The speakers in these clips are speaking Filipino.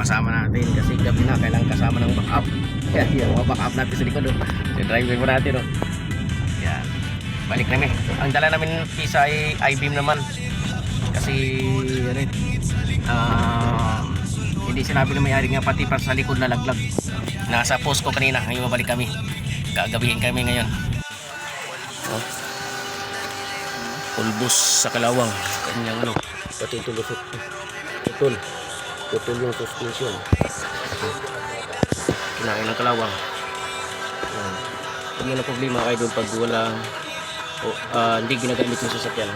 kasama natin kasi gabi na kailangan kasama ng backup. Kaya yung mga backup natin sa likod. So driver mo natin. Yan. Balik namin. Ang dala namin pisa ay I-beam naman. Kasi hindi sinabi na may-ari nga pati pa sa likod na laglag. Nasa post ko kanina. Ngayon mabalik kami. Gagabihin kami ngayon. Pulbos sa kalawang. Kanyang pati ito lusot. Putol yung suspension. Kinain ng kalawang. Ito yung problema kayo doon pag wala hindi ginagamit yung sasakyan.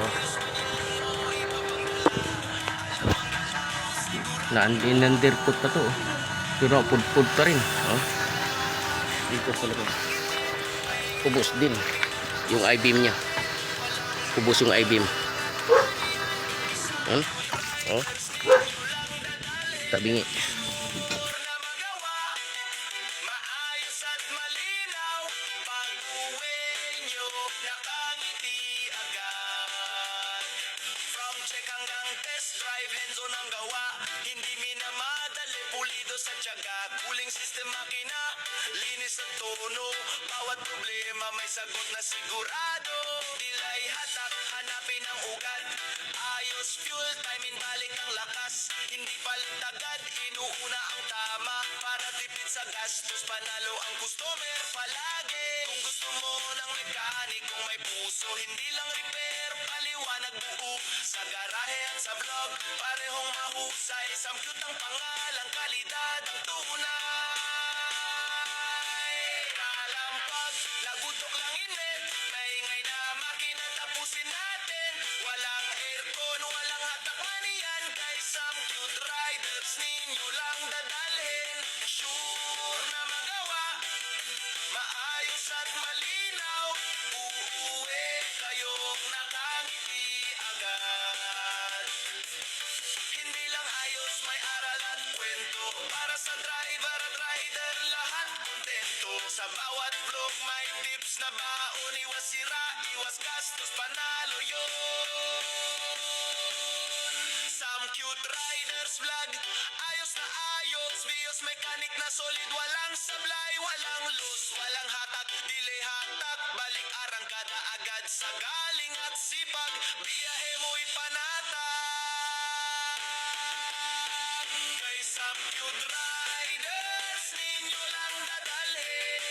Na-undercoat pa to. Pero pud-pud pa rin. Dito sa likod. Kubos din yung I-beam nya. Kubos yung I-beam. Tabingi. Check hanggang test drive, hands-on ang gawa. Hindi minamadali, pulido sa tiyaga. Cooling system makina, linis ang tono. Bawat problema may sagot na sigurado. Delay hatak, hanapin ang ugat. Ayos fuel, timing balik ang lakas. Hindi palit agad, inuuna ang tama. Para tipid sa gastos, panalo ang customer palagi. Kung gusto mo ng mekanikong may puso, hindi lang repair, paliwanag buo. Sa garahe at sa vlog, parehong mahusay. Samkyut ang pangalang, kalidad ang tunay. Kalampag, nagutok lang init. Maingay na makina, tapusin natin. Walang aircon, walang hatak maniyan. Kay Samkyut Riders, ninyo lang dadalhin. Sure na magawa, maayos at malinaw. Uuwi kayong nakangiti agad. Hindi lang ayos, may aral at kwento. Para sa driver at rider, lahat kontento. Sa bawat vlog may tips na baon. Iwas sira, iwas gastos, panalo yun. Samkyut Riders Vlog, ayos na ayos. Bios mechanic na solid, walang sablay, walang loss, walang hatak, delay hatak. Balik arangkada agad sa galing at sipag. Biyahe mo'y panatag. Kay Samkyut Riders, ninyo lang dadalhin.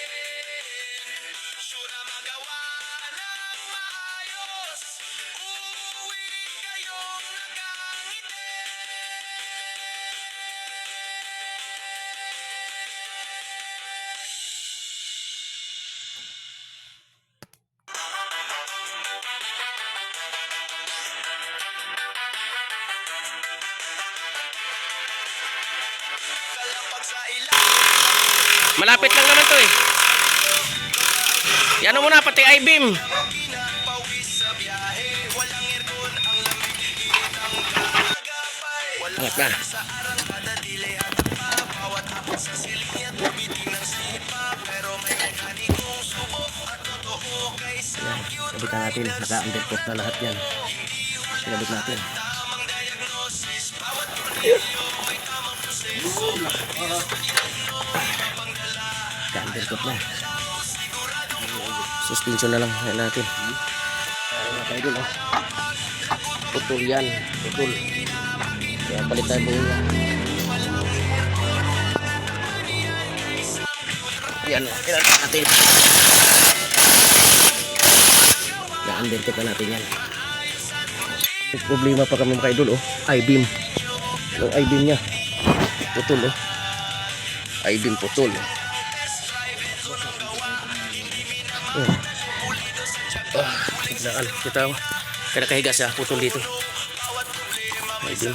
Sure na magawa ng maayos. Uuwi kayong nakangiti. Kalampag sa ilalim, Malapit lang naman to eh. Yan mo na pati I-beam. pinapawis sa biyahe. Walang aircon, ang lamig, init ang gagapay. Angat na. Sa arangkada, delay hatak pa. Bawat hapon sa siling niya, tubiting ng sipa. Pero may mekanikong subok at totoo. Kay Samkyut Sabitan natin. Naka-undercoat na lahat yan. Sinabit natin. tamang diagnosis. Bawat tornilyo may tamang proseso. Naka-undercoat na. Suspension na lang natin. Matay dun Putol yan. Putol. Kaya palit tayo buong yan. Yan natin. Na-undercoat na natin yan. May problema pa kami mga idol I-beam. Yung I-beam nya putol I-beam putol. Biglaan kita kaya nakahiga siya putol dito. I-beam.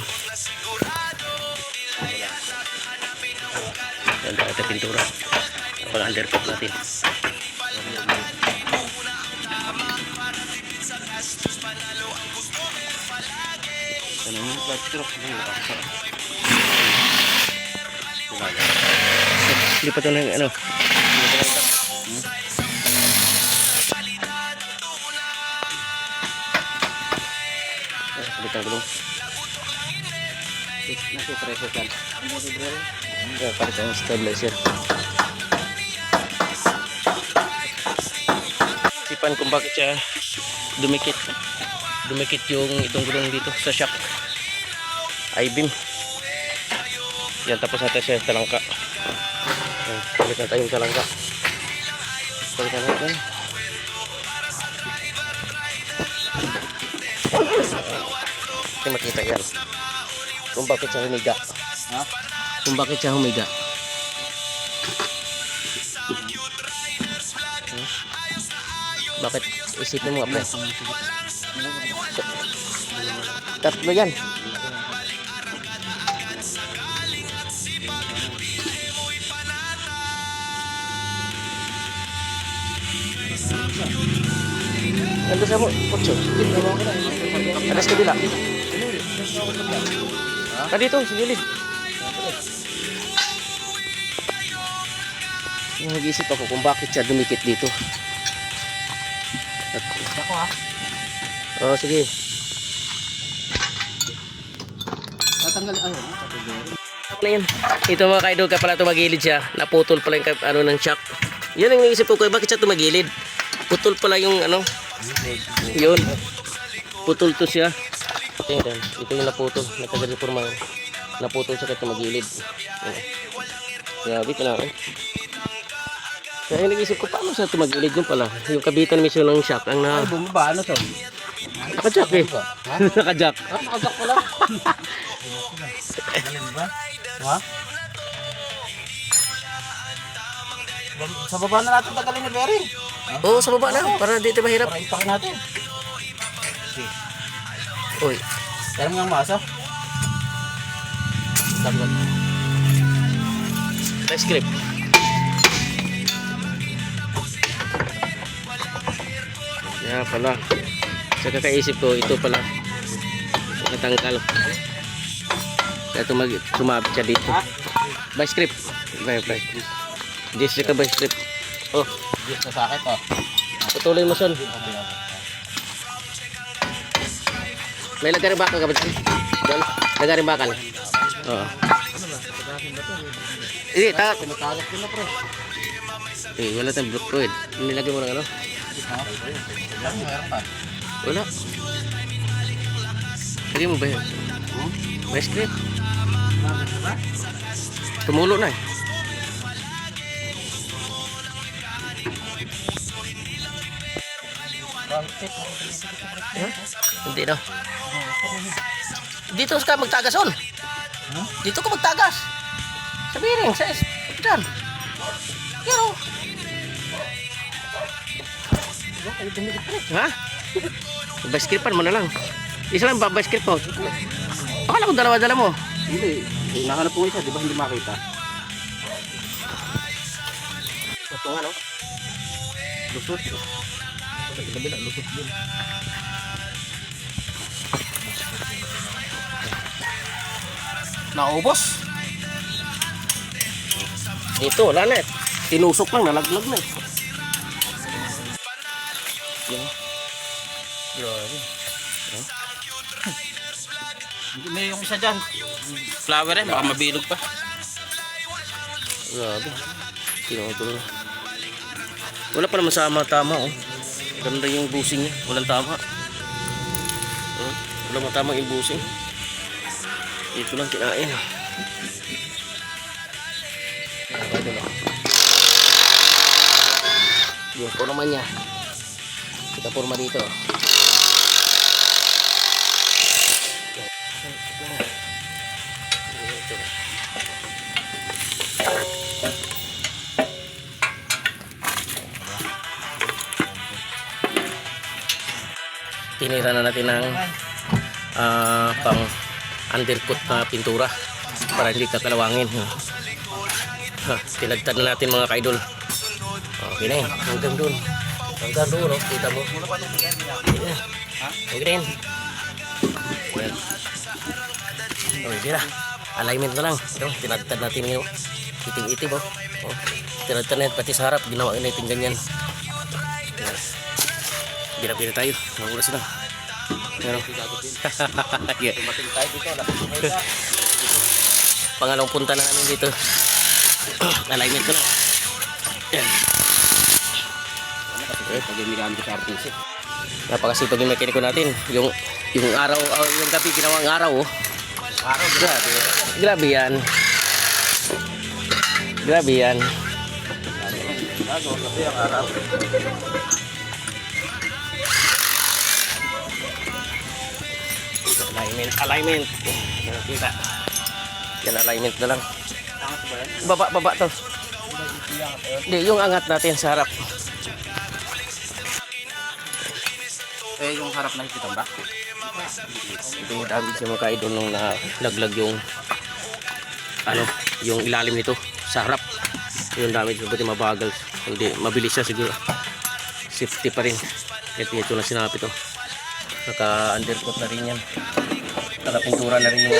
Ganda ito pintura. Pag undercoat natin. Hindi pa ito ng Sabit ang gulong. Nagpipreso ka. Yan, para sa stabilizer. Sipan kung bakit siya dumikit. Dumikit yung itong gulong dito sa shock. I-beam. Yan, tapos natin siya talangka. Yan, balik na tayong talangka. Balik na natin. Hindi makita yan. Kung bakit siya humiga. Ha? Kung bakit siya humiga. Bakit? Isipin mo nga, pre. Tatlo yan. Nandun sa mo, kotse. Alas kabila. Dito, sa gilid. Nag-iisip ako kung bakit siya dumikit dito. Ako ha. Oh, sige. Tatanggal ano? Ano yan? Ito mga kaidol, ka pala tumagilid siya. Naputol pala yung ano ng shock. Yan ang naisip ko, bakit siya tumagilid? Putol pala yung ano. Yun. Putol to siya. Tingnan, ito yung naputol. Nagkagaliporma yun. Naputol siya kaya tumagilid. Grabe ka na. Kaya nag-isip ko, paano siya tumagilid yun pala? Yung kabitan mismo ng shock. Ang na... Ay, bumaba. Ano to? Naka-jack eh. Ha? Naka-jack. Ah, nakagak ko lang. Galing ba? Ha? Sa baba na natin tagalin ni Bearing. Oo, sa baba na. Para dito mahirap. Para ipakin natin. Uy. Kaya mo nga masa. Tanggal. Nice grip. Kaya pala. Sa kakaisip ko, ito pala. Natanggal. Kaya sumabit siya dito. Vice grip. Vice. Disc ka vice grip. Oh, Diyos na sakit oh. patuloy mo son. May lagaring bakal ka ba dyan? Doon? Lagaring bakal? Oo. Hindi, Pinatagas ko na pre. wala tayong block coil. Nilagay mo ng ano? Ha? Meron pa. Wala. Lagay mo ba yun? May script. Tumulo na eh. Hindi daw. Dito ka magtagas on. Dito ka magtagas. Sa bearing, sa dyan. Pero. Ha? Basketpan mo na lang. Isa lang ba basket mo? Akala ko dalawa-dala mo. Hindi. Nahanap ko isa, di ba hindi makita? Ito nga no? Lusot. Sa kabila, lusot din. Naubos. Dito, wala na eh. Tinusok lang, nalaglag na eh. Yan. Grabe. May yung isa dyan. Flower eh, baka mabilog pa. Grabe. Tinutol na. Wala pa naman sama tama oh. Ganda yung busing niya. Walang tama. Oh, wala matama yung busing. Ito lang kinain. Ito lang. Yung forma niya. Kita forma dito. Tinira na natin ng pang undercoat na pintura para hindi kakalawangin. Tinagtad na natin mga kaidol. Okay na yun. Hanggang doon. Hanggang doon. Oh. Kita mo. Okay na yun. Well. Okay na. Alignment na lang. Ito, tinagtad natin yung itim-itim. Oh. Oh. Tinagtad na yun. Pati sa harap. Ginawa natin ganyan. Bira-bira tayo. Mga oras na. Pero, yeah. Tumating tayo dito. Pangalawang punta na namin dito. Alignment ko na. Yan. Pag hindi gamit sa RPC. Napakasipag yung mekaniko natin. Yung araw, yung gabi ginawang araw. Oh. Grabe. Grabe yan. Grabe yan. Kasi ang araw. Alignment. Kita. Yan alignment na lang. Angat ba yan? Baba to. Hindi, yung angat natin sa harap. Yung harap nakikita ba? Ito yung damage sa mga kaidol nung nalaglag yung yung ilalim nito sa harap. Yung damage, buti mabagal. Hindi, mabilis siya siguro. Safety pa rin. Kahit ito na sinapit to. Naka-undercoat na rin yan. Naka-pintura na rin yung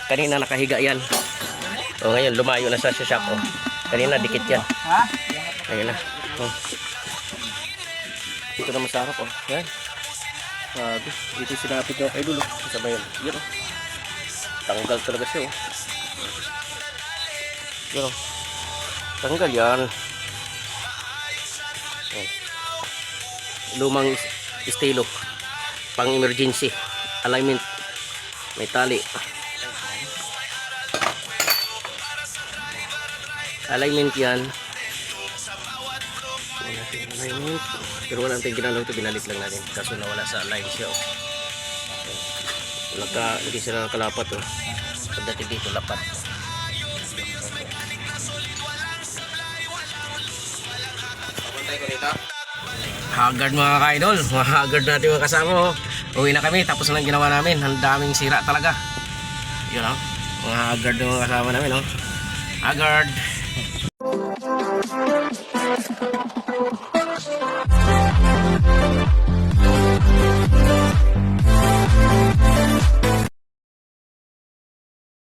kanina nakahiga yan. O ngayon lumayo na sa shop. O. Kanina dikit yan. Ayun na. O. Dito naman sa harap. O. Yan. Dito sinapit yung kay dulo. Sabay yan. Yan o. Tanggal talaga siya o. Yan o. Tanggal yan. O. Lumang estilo. Pang emergency. Alignment. May tali. Alignment yan. Alignment. Pero wala natin ginalaw ito. Binalik lang natin. Kaso nawala sa align siya. Oh. Hindi sila nakalapat. Oh. Pagdating dito lapat. Haggard mga ka-idol. Mga haggard natin mga kasama. Oh. Uwi na kami. Tapos na lang ginawa namin. Ang daming sira talaga. Yun o. Mga haggard na mga kasama namin. Oh. Haggard.